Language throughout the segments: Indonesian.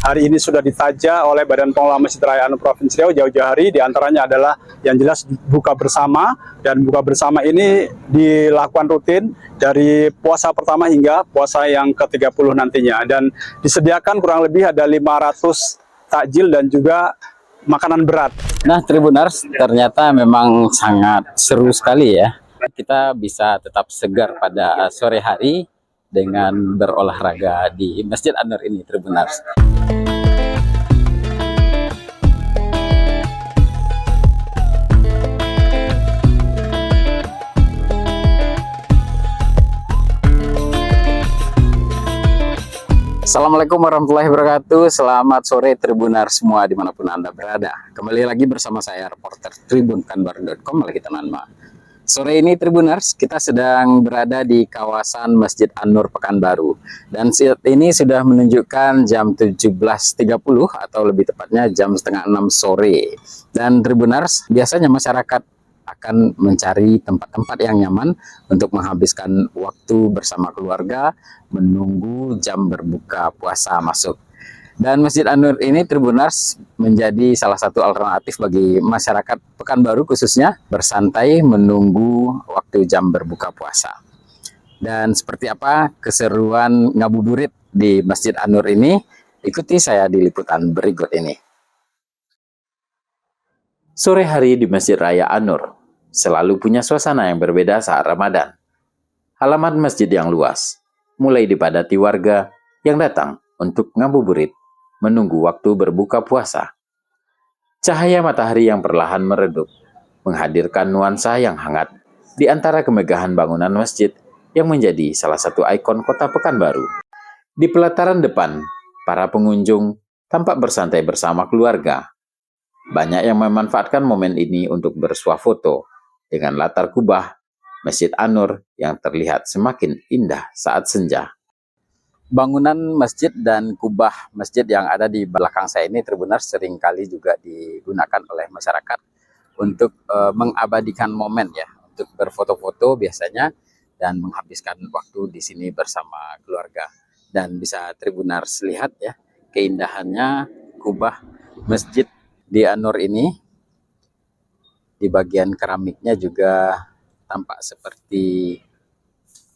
hari ini sudah ditaja oleh Badan Pengelola Masjid Raya An-Nur Provinsi Riau jauh-jauh hari. Di antaranya adalah yang jelas buka bersama, dan buka bersama ini dilakukan rutin dari puasa pertama hingga puasa yang ke-30 nantinya. Dan disediakan kurang lebih ada 500 takjil dan juga makanan berat. Nah, Tribuners, ternyata memang sangat seru sekali ya. Kita bisa tetap segar pada sore hari dengan berolahraga di Masjid An-Nur ini, Tribuners. Assalamualaikum warahmatullahi wabarakatuh. Selamat sore Tribuners semua dimanapun Anda berada. Kembali lagi bersama saya, reporter tribunpekanbaru.com, Maliki Tananma. Sore ini Tribuners, kita sedang berada di kawasan Masjid An-Nur Pekanbaru. Dan saat ini sudah menunjukkan jam 17.30 atau lebih tepatnya jam setengah 6 sore. Dan Tribuners, biasanya masyarakat akan mencari tempat-tempat yang nyaman untuk menghabiskan waktu bersama keluarga, menunggu jam berbuka puasa masuk. Dan Masjid An-Nur ini, Tribuners, menjadi salah satu alternatif bagi masyarakat Pekanbaru khususnya bersantai menunggu waktu jam berbuka puasa. Dan seperti apa keseruan ngabuburit di Masjid An-Nur ini? Ikuti saya di liputan berikut ini. Sore hari di Masjid Raya An-Nur selalu punya suasana yang berbeda saat Ramadan. Halaman masjid yang luas mulai dipadati warga yang datang untuk ngabuburit, menunggu waktu berbuka puasa. Cahaya matahari yang perlahan meredup menghadirkan nuansa yang hangat di antara kemegahan bangunan masjid yang menjadi salah satu ikon kota Pekanbaru. Di pelataran depan, para pengunjung tampak bersantai bersama keluarga. Banyak yang memanfaatkan momen ini untuk bersuah foto dengan latar kubah Masjid An-Nur yang terlihat semakin indah saat senja. Bangunan masjid dan kubah masjid yang ada di belakang saya ini, Tribuners, seringkali juga digunakan oleh masyarakat untuk mengabadikan momen ya, untuk berfoto-foto biasanya dan menghabiskan waktu di sini bersama keluarga. Dan bisa Tribuners lihat ya, keindahannya kubah masjid di An-Nur ini. Di bagian keramiknya juga tampak seperti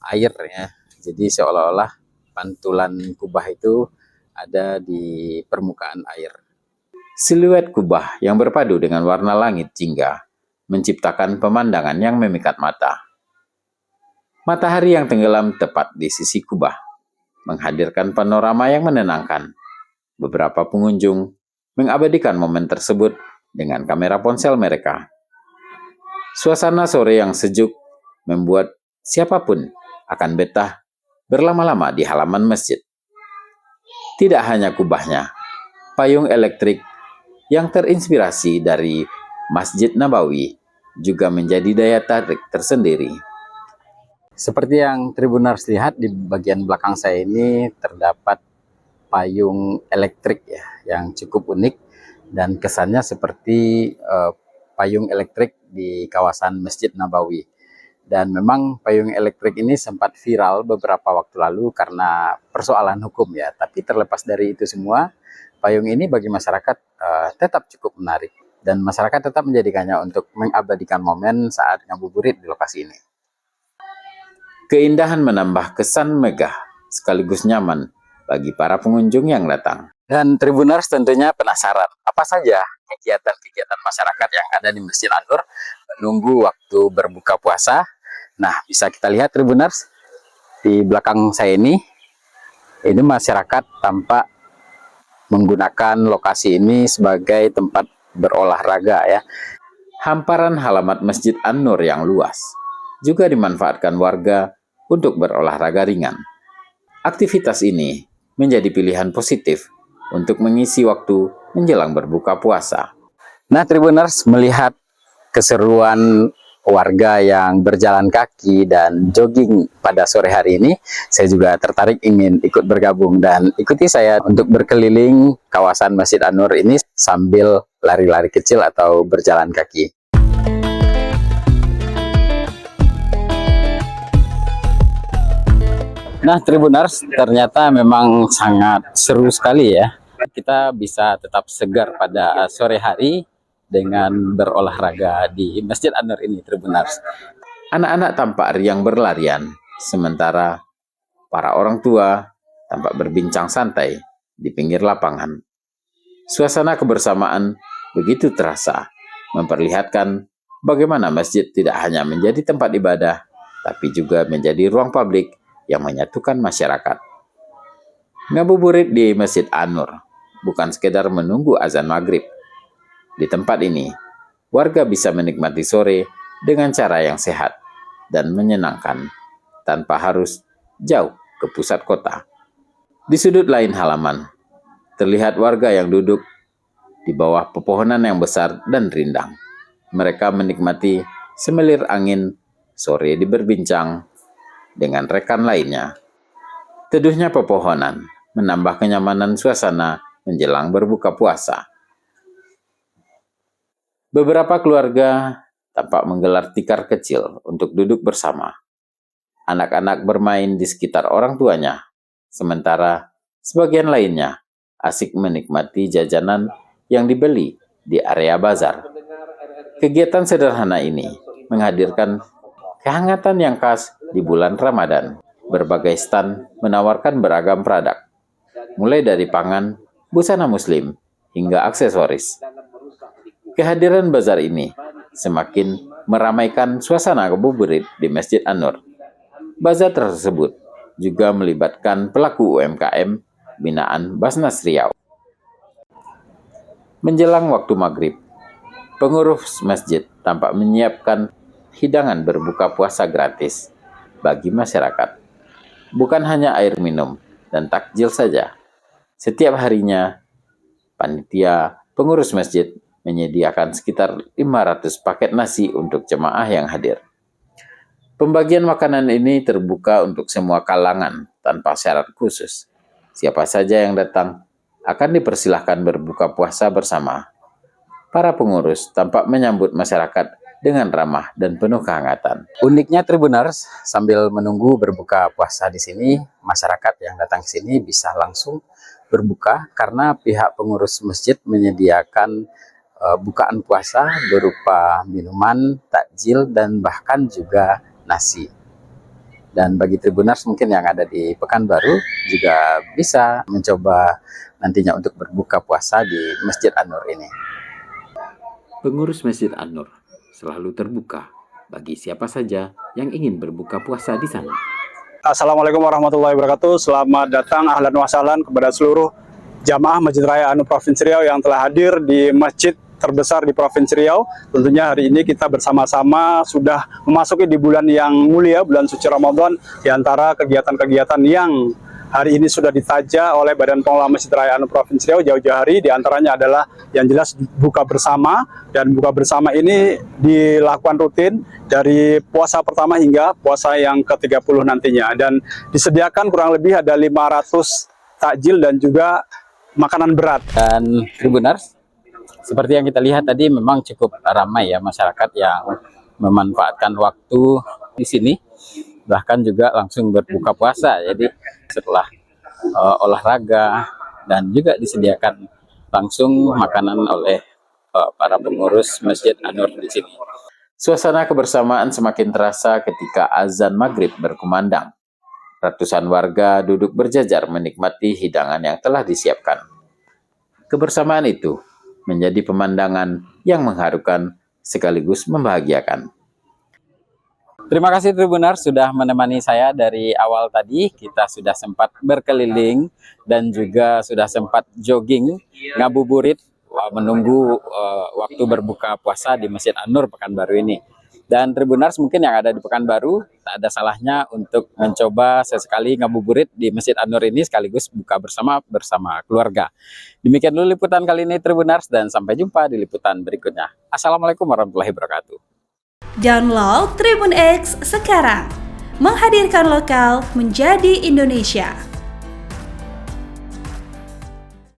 air ya. Jadi seolah-olah pantulan kubah itu ada di permukaan air. Siluet kubah yang berpadu dengan warna langit jingga menciptakan pemandangan yang memikat mata. Matahari yang tenggelam tepat di sisi kubah menghadirkan panorama yang menenangkan. Beberapa pengunjung mengabadikan momen tersebut dengan kamera ponsel mereka. Suasana sore yang sejuk membuat siapapun akan betah berlama-lama di halaman masjid. Tidak hanya kubahnya, payung elektrik yang terinspirasi dari Masjid Nabawi juga menjadi daya tarik tersendiri. Seperti yang Tribuners lihat di bagian belakang saya ini terdapat payung elektrik ya, yang cukup unik dan kesannya seperti payung elektrik di kawasan Masjid Nabawi. Dan memang payung elektrik ini sempat viral beberapa waktu lalu karena persoalan hukum ya. Tapi terlepas dari itu semua, payung ini bagi masyarakat tetap cukup menarik. Dan masyarakat tetap menjadikannya untuk mengabadikan momen saat ngabuburit di lokasi ini. Keindahan menambah kesan megah sekaligus nyaman bagi para pengunjung yang datang. Dan Tribuners tentunya penasaran, apa saja kegiatan-kegiatan masyarakat yang ada di Masjid An-Nur menunggu waktu berbuka puasa. Nah, bisa kita lihat Tribuners, di belakang saya ini masyarakat tampak menggunakan lokasi ini sebagai tempat berolahraga ya. Hamparan halaman Masjid An-Nur yang luas juga dimanfaatkan warga untuk berolahraga ringan. Aktivitas ini menjadi pilihan positif untuk mengisi waktu menjelang berbuka puasa. Nah, Tribuners, melihat keseruan warga yang berjalan kaki dan jogging pada sore hari ini, saya juga tertarik ingin ikut bergabung dan ikuti saya untuk berkeliling kawasan Masjid An-Nur ini sambil lari-lari kecil atau berjalan kaki. Nah, Tribuners, ternyata memang sangat seru sekali ya kita bisa tetap segar pada sore hari dengan berolahraga di Masjid An-Nur ini, Tribuners. Anak-anak tampak riang berlarian, sementara para orang tua tampak berbincang santai di pinggir lapangan. Suasana kebersamaan begitu terasa, memperlihatkan bagaimana masjid tidak hanya menjadi tempat ibadah, tapi juga menjadi ruang publik yang menyatukan masyarakat. Ngabuburit di Masjid An-Nur bukan sekedar menunggu azan maghrib. Di tempat ini, warga bisa menikmati sore dengan cara yang sehat dan menyenangkan, tanpa harus jauh ke pusat kota. Di sudut lain halaman, terlihat warga yang duduk di bawah pepohonan yang besar dan rindang. Mereka menikmati semelir angin sore di berbincang dengan rekan lainnya. Teduhnya pepohonan menambah kenyamanan suasana menjelang berbuka puasa. Beberapa keluarga tampak menggelar tikar kecil untuk duduk bersama. Anak-anak bermain di sekitar orang tuanya, sementara sebagian lainnya asik menikmati jajanan yang dibeli di area bazar. Kegiatan sederhana ini menghadirkan kehangatan yang khas di bulan Ramadan. Berbagai stan menawarkan beragam produk, mulai dari pangan, busana muslim, hingga aksesoris. Kehadiran bazar ini semakin meramaikan suasana ngabuburit di Masjid An-Nur. Bazar tersebut juga melibatkan pelaku UMKM binaan Basnas Riau. Menjelang waktu maghrib, pengurus masjid tampak menyiapkan hidangan berbuka puasa gratis bagi masyarakat. Bukan hanya air minum dan takjil saja. Setiap harinya, panitia pengurus masjid menyediakan sekitar 500 paket nasi untuk jemaah yang hadir. Pembagian makanan ini terbuka untuk semua kalangan tanpa syarat khusus. Siapa saja yang datang akan dipersilahkan berbuka puasa bersama. Para pengurus tampak menyambut masyarakat dengan ramah dan penuh kehangatan. Uniknya Tribuners, sambil menunggu berbuka puasa di sini, masyarakat yang datang ke sini bisa langsung berbuka karena pihak pengurus masjid menyediakan bukaan puasa berupa minuman, takjil, dan bahkan juga nasi. Dan bagi Tribuners mungkin yang ada di Pekanbaru juga bisa mencoba nantinya untuk berbuka puasa di Masjid An-Nur ini. Pengurus Masjid An-Nur selalu terbuka bagi siapa saja yang ingin berbuka puasa di sana. Assalamualaikum warahmatullahi wabarakatuh. Selamat datang, ahlan wa sahlan kepada seluruh jamaah Masjid Raya An-Nur Provinsi Riau yang telah hadir di masjid terbesar di Provinsi Riau. Tentunya hari ini kita bersama-sama sudah memasuki di bulan yang mulia, bulan suci Ramadan. Di antara kegiatan-kegiatan yang hari ini sudah ditaja oleh Badan Pengelola Masjid Raya An-Nur Provinsi Riau jauh-jauh hari, di antaranya adalah yang jelas buka bersama, dan buka bersama ini dilakukan rutin dari puasa pertama hingga puasa yang ke-30 nantinya, dan disediakan kurang lebih ada 500 takjil dan juga makanan berat. Dan Tribuners, seperti yang kita lihat tadi memang cukup ramai ya masyarakat yang memanfaatkan waktu di sini, bahkan juga langsung berbuka puasa. Jadi setelah olahraga dan juga disediakan langsung makanan oleh para pengurus Masjid An-Nur di sini. Suasana kebersamaan semakin terasa ketika azan maghrib berkumandang. Ratusan warga duduk berjajar menikmati hidangan yang telah disiapkan. Kebersamaan itu menjadi pemandangan yang mengharukan sekaligus membahagiakan. Terima kasih Tribuners sudah menemani saya dari awal tadi. Kita sudah sempat berkeliling dan juga sudah sempat jogging, ngabuburit, menunggu waktu berbuka puasa di Masjid An-Nur Pekanbaru ini. Dan Tribuners mungkin yang ada di Pekanbaru, tak ada salahnya untuk mencoba sesekali ngabuburit di Masjid An-Nur ini sekaligus buka bersama keluarga. Demikian dulu liputan kali ini Tribuners, dan sampai jumpa di liputan berikutnya. Assalamualaikum warahmatullahi wabarakatuh. Download Tribun X sekarang, menghadirkan lokal menjadi Indonesia.